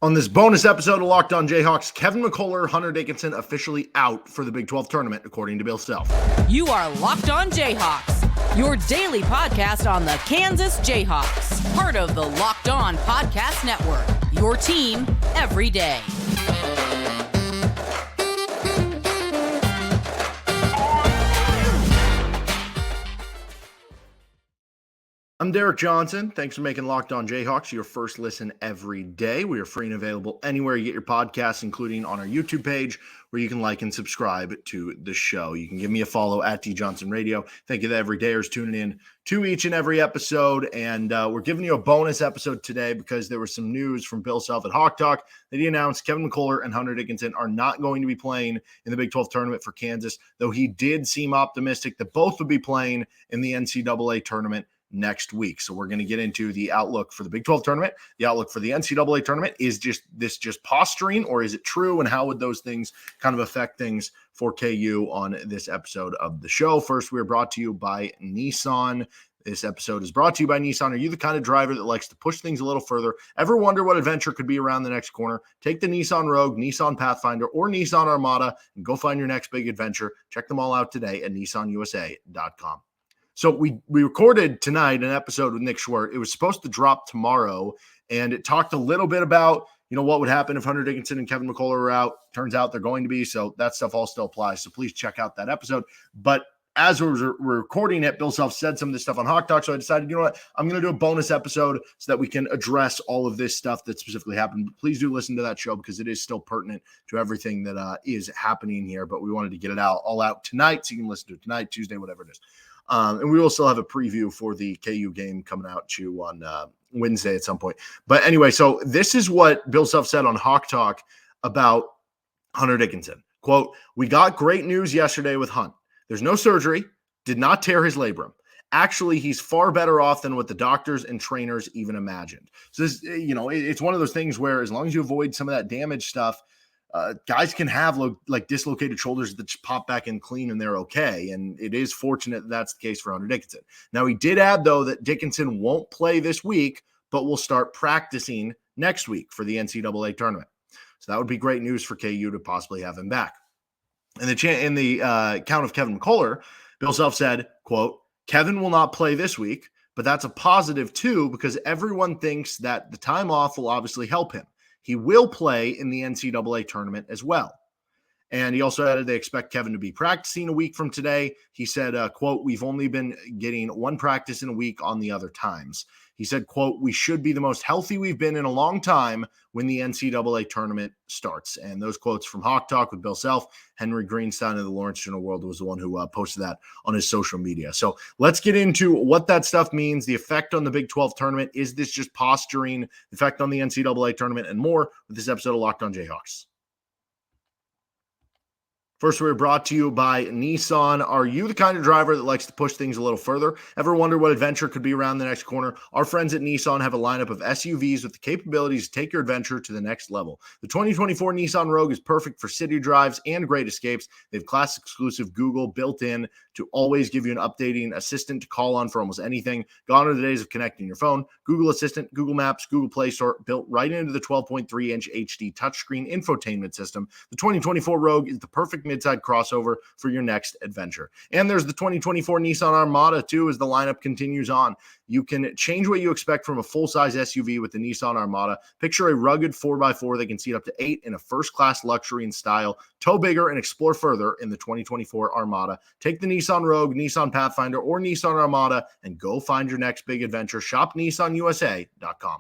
On this bonus episode of Locked On Jayhawks, Kevin McCullar, Hunter Dickinson officially out for the Big 12 tournament, according to Bill Self. You are Locked On Jayhawks, your daily podcast on the Kansas Jayhawks, part of the Locked On Podcast Network, your team every day. I'm Derek Johnson. Thanks for making Locked On Jayhawks your first listen every day. We are free and available anywhere you get your podcasts, including on our YouTube page, where you can like and subscribe to the show. You can give me a follow at DJohnsonRadio. Thank you to every dayers tuning in to each and every episode. And we're giving you a bonus episode today because there was some news from Bill Self at Hawk Talk that he announced Kevin McCullar and Hunter Dickinson are not going to be playing in the Big 12 tournament for Kansas, though he did seem optimistic that both would be playing in the NCAA tournament next week. So we're going to get into the outlook for the Big 12 tournament, the outlook for the NCAA tournament. Is just posturing, or is it true? And how would those things kind of affect things for KU on this episode of the show? First, we are brought to you by Nissan. This episode is brought to you by Nissan. Are you the kind of driver that likes to push things a little further? Ever wonder what adventure could be around the next corner? Take the Nissan Rogue, Nissan Pathfinder, or Nissan Armada and go find your next big adventure. Check them all out today at nissanusa.com. So we recorded tonight an episode with Nick Schwartz. It was supposed to drop tomorrow, and it talked a little bit about, what would happen if Hunter Dickinson and Kevin McCullar are out. Turns out they're going to be, so that stuff all still applies. So please check out that episode. But as we're recording it, Bill Self said some of this stuff on Hawk Talk, so I decided, I'm going to do a bonus episode so that we can address all of this stuff that specifically happened. But please do listen to that show because it is still pertinent to everything that is happening here. But we wanted to get it all out tonight, so you can listen to it tonight, Tuesday, whatever it is. And we will still have a preview for the KU game coming out to you on Wednesday at some point. But anyway, so this is what Bill Self said on Hawk Talk about Hunter Dickinson. Quote, "We got great news yesterday with Hunt. There's no surgery, did not tear his labrum. Actually, he's far better off than what the doctors and trainers even imagined." So this, it's one of those things where as long as you avoid some of that damage stuff, guys can have like dislocated shoulders that just pop back in clean and they're okay. And it is fortunate that that's the case for Hunter Dickinson. Now, he did add, though, that Dickinson won't play this week, but will start practicing next week for the NCAA tournament. So that would be great news for KU to possibly have him back. In the account of Kevin McCullar, Bill Self said, quote, "Kevin will not play this week, but that's a positive too because everyone thinks that the time off will obviously help him. He will play in the NCAA tournament as well." And he also added they expect Kevin to be practicing a week from today. He said, quote, "We've only been getting one practice in a week on the other times." He said, quote, "We should be the most healthy we've been in a long time when the NCAA tournament starts." And those quotes from Hawk Talk with Bill Self, Henry Greenstein of the Lawrence Journal World was the one who posted that on his social media. So let's get into what that stuff means, the effect on the Big 12 tournament. Is this just posturing, the effect on the NCAA tournament, and more with this episode of Locked On Jayhawks. First, we're brought to you by Nissan. Are you the kind of driver that likes to push things a little further? Ever wonder what adventure could be around the next corner? Our friends at Nissan have a lineup of SUVs with the capabilities to take your adventure to the next level. The 2024 Nissan Rogue is perfect for city drives and great escapes. They have class-exclusive Google built in to always give you an updating assistant to call on for almost anything. Gone are the days of connecting your phone. Google Assistant, Google Maps, Google Play Store, built right into the 12.3-inch HD touchscreen infotainment system. The 2024 Rogue is the perfect mid-side crossover for your next adventure. And there's the 2024 Nissan Armada too, as the lineup continues on. You can change what you expect from a full-size SUV with the Nissan Armada. Picture a rugged 4x4 that can seat up to 8 in a first-class luxury and style. Tow bigger and explore further in the 2024 Armada. Take the Nissan Rogue, Nissan Pathfinder, or Nissan Armada and go find your next big adventure. Shop NissanUSA.com.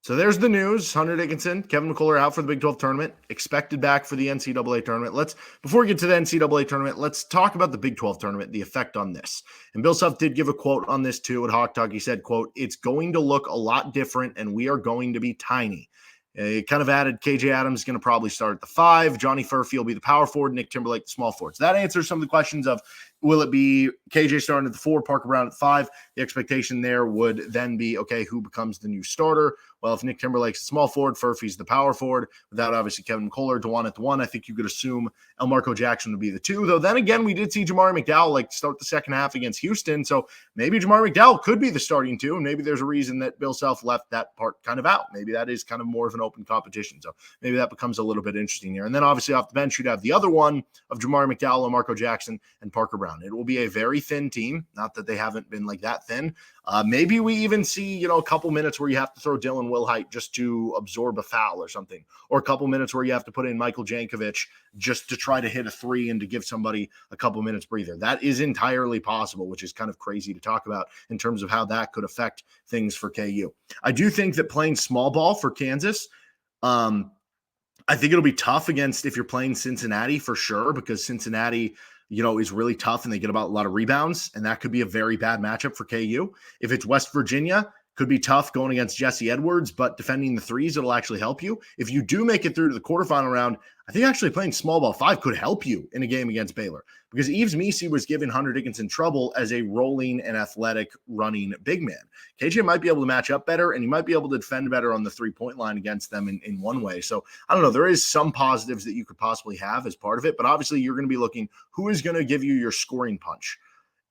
So there's the news. Hunter Dickinson, Kevin McCullar out for the Big 12 tournament, expected back for the NCAA tournament. Before we get to the NCAA tournament, let's talk about the Big 12 tournament, the effect on this. And Bill Self did give a quote on this too at Hawk Talk. He said, quote, "It's going to look a lot different and we are going to be tiny." He kind of added KJ Adams is going to probably start at the 5. Johnny Furphy will be the power forward. Nick Timberlake, the small forward. So that answers some of the questions of, will it be KJ starting at the 4, Parker Brown at the 5. The expectation there would then be, okay, who becomes the new starter? Well, if Nick Timberlake's the small forward, Furphy's the power forward. Without obviously Kevin McCullar, DeJuan at the 1, I think you could assume Elmarco Jackson would be the 2. Though then again, we did see Jamari McDowell start the second half against Houston. So maybe Jamari McDowell could be the starting 2. And maybe there's a reason that Bill Self left that part kind of out. Maybe that is kind of more of an open competition. So maybe that becomes a little bit interesting here. And then obviously off the bench, you'd have the other one of Jamari McDowell, Marco Jackson, and Parker Brown. It will be a very thin team. Not that they haven't been that thin. Maybe we even see, a couple minutes where you have to throw Dylan Wilhite just to absorb a foul or something, or a couple minutes where you have to put in Michael Jankovic just to try to hit a 3 and to give somebody a couple minutes breather. That is entirely possible, which is kind of crazy to talk about in terms of how that could affect things for KU. I do think that playing small ball for Kansas, I think it'll be tough if you're playing Cincinnati for sure, because Cincinnati, is really tough and they get about a lot of rebounds, and that could be a very bad matchup for KU. If it's West Virginia, could be tough going against Jesse Edwards, but defending the 3s, it'll actually help you. If you do make it through to the quarterfinal round, I think actually playing small ball 5 could help you in a game against Baylor, because Yves Missi was giving Hunter Dickinson trouble as a rolling and athletic running big man. KJ might be able to match up better, and you might be able to defend better on the 3-point line against them in one way. So I don't know. There is some positives that you could possibly have as part of it, but obviously you're going to be looking who is going to give you your scoring punch.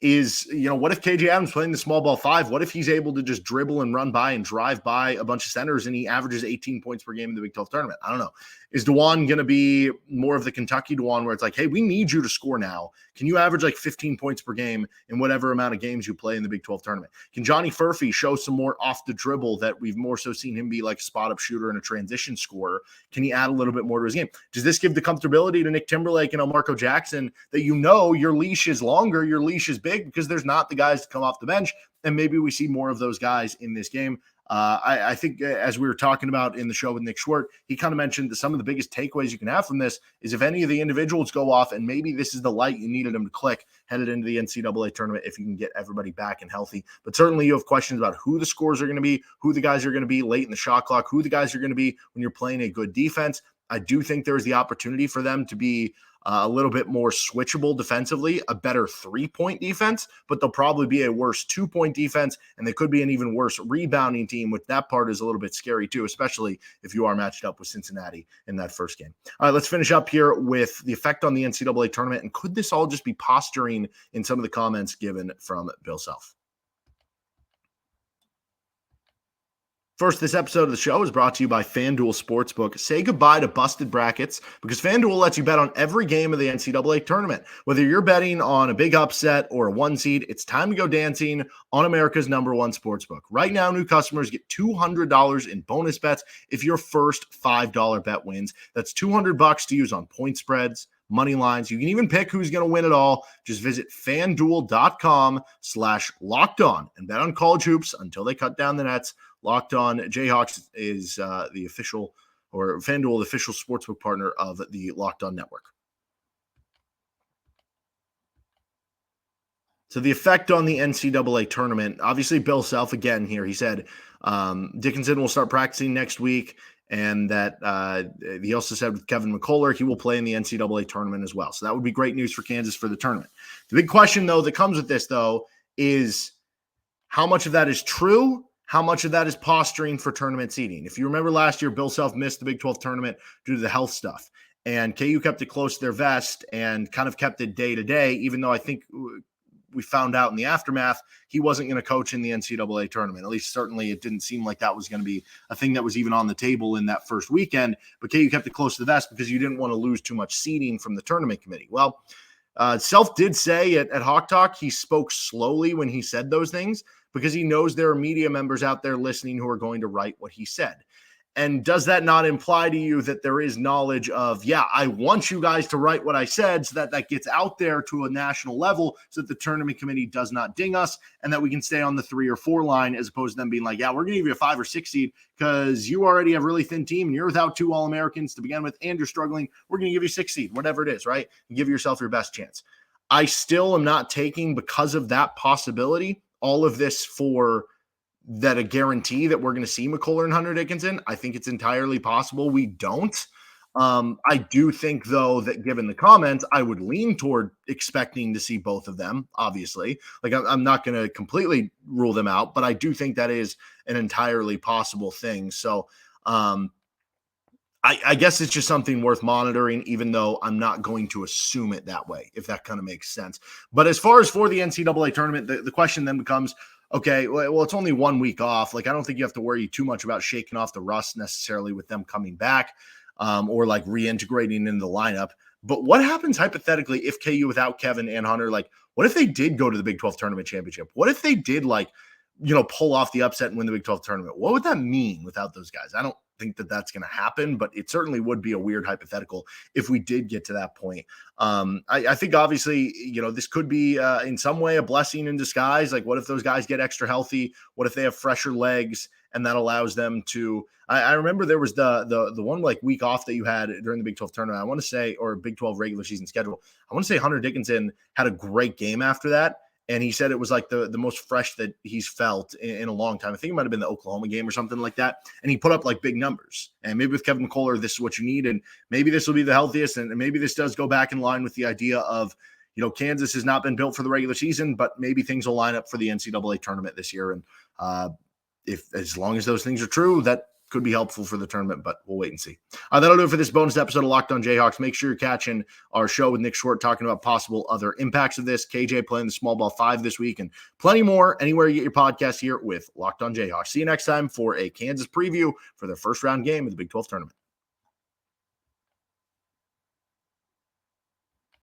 What if KJ Adams playing the small ball 5? What if he's able to just dribble and run by and drive by a bunch of centers and he averages 18 points per game in the Big 12 tournament? I don't know. Is DeJuan going to be more of the Kentucky DeJuan where it's like, hey, we need you to score now. Can you average 15 points per game in whatever amount of games you play in the Big 12 tournament? Can Johnny Furphy show some more off the dribble that we've more so seen him be a spot-up shooter and a transition scorer? Can he add a little bit more to his game? Does this give the comfortability to Nick Timberlake and Elmarco Jackson that your leash is longer, your leash is big, because there's not the guys to come off the bench, and maybe we see more of those guys in this game? I think as we were talking about in the show with Nick Schwartz, he kind of mentioned that some of the biggest takeaways you can have from this is if any of the individuals go off, and maybe this is the light you needed them to click headed into the NCAA tournament if you can get everybody back and healthy. But certainly you have questions about who the scores are going to be, who the guys are going to be late in the shot clock, who the guys are going to be when you're playing a good defense. I do think there's the opportunity for them to be a little bit more switchable defensively, a better 3-point defense, but they'll probably be a worse 2-point defense, and they could be an even worse rebounding team, which that part is a little bit scary too, especially if you are matched up with Cincinnati in that first game. All right, let's finish up here with the effect on the NCAA tournament, and could this all just be posturing in some of the comments given from Bill Self? First, this episode of the show is brought to you by FanDuel Sportsbook. Say goodbye to busted brackets, because FanDuel lets you bet on every game of the NCAA tournament. Whether you're betting on a big upset or a 1 seed, it's time to go dancing on America's #1 sportsbook. Right now, new customers get $200 in bonus bets if your first $5 bet wins. That's $200 to use on point spreads, money lines. You can even pick who's going to win it all. Just visit FanDuel.com/lockedon and bet on college hoops until they cut down the nets. Locked On Jayhawks is the official, or FanDuel, the official sportsbook partner of the Locked On Network. So the effect on the NCAA tournament, obviously Bill Self again here, he said Dickinson will start practicing next week, and that he also said with Kevin McCullar, he will play in the NCAA tournament as well. So that would be great news for Kansas for the tournament. The big question, though, that comes with this, though, is how much of that is true? How much of that is posturing for tournament seeding? If you remember last year, Bill Self missed the Big 12 tournament due to the health stuff, and KU kept it close to their vest and kind of kept it day to day, even though I think we found out in the aftermath he wasn't going to coach in the NCAA tournament. At least certainly it didn't seem like that was going to be a thing that was even on the table in that first weekend, but KU kept it close to the vest because you didn't want to lose too much seeding from the tournament committee. Well, Self did say at Hawk Talk, he spoke slowly when he said those things, because he knows there are media members out there listening who are going to write what he said. And does that not imply to you that there is knowledge of, yeah, I want you guys to write what I said so that that gets out there to a national level so that the tournament committee does not ding us and that we can stay on the 3 or 4 line, as opposed to them being like, yeah, we're going to give you a 5 or 6 seed because you already have a really thin team and you're without 2 All-Americans to begin with and you're struggling. We're going to give you 6 seed, whatever it is, right? And give yourself your best chance. I still am not taking, because of that possibility, all of this for that a guarantee that we're going to see McCullar and Hunter Dickinson. I think it's entirely possible we don't. I do think, though, that given the comments, I would lean toward expecting to see both of them, obviously. Like, I'm not going to completely rule them out, but I do think that is an entirely possible thing. So I guess it's just something worth monitoring, even though I'm not going to assume it that way, if that kind of makes sense. But as far as for the NCAA tournament, the question then becomes, okay, well, it's only 1 week off. Like, I don't think you have to worry too much about shaking off the rust necessarily with them coming back. Or like reintegrating into the lineup. But what happens hypothetically if KU without Kevin and Hunter, like what if they did go to the Big 12 tournament championship? What if they did pull off the upset and win the Big 12 tournament? What would that mean without those guys? I don't think that that's going to happen, but it certainly would be a weird hypothetical if we did get to that point. I think obviously, this could be in some way a blessing in disguise. Like what if those guys get extra healthy? What if they have fresher legs and that allows them to, I remember there was the one like week off that you had during the Big 12 tournament, I want to say, or Big 12 regular season schedule. I want to say Hunter Dickinson had a great game after that. And he said it was like the most fresh that he's felt in a long time. I think it might have been the Oklahoma game or something like that. And he put up like big numbers. And maybe with Kevin McCullar, this is what you need. And maybe this will be the healthiest. And maybe this does go back in line with the idea of, Kansas has not been built for the regular season, but maybe things will line up for the NCAA tournament this year. And as long as those things are true, that could be helpful for the tournament, but we'll wait and see. That'll do it for this bonus episode of Locked on Jayhawks. Make sure you're catching our show with Nick Short talking about possible other impacts of this. KJ playing the small ball 5 this week and plenty more anywhere you get your podcast here with Locked on Jayhawks. See you next time for a Kansas preview for their first round game of the Big 12 tournament.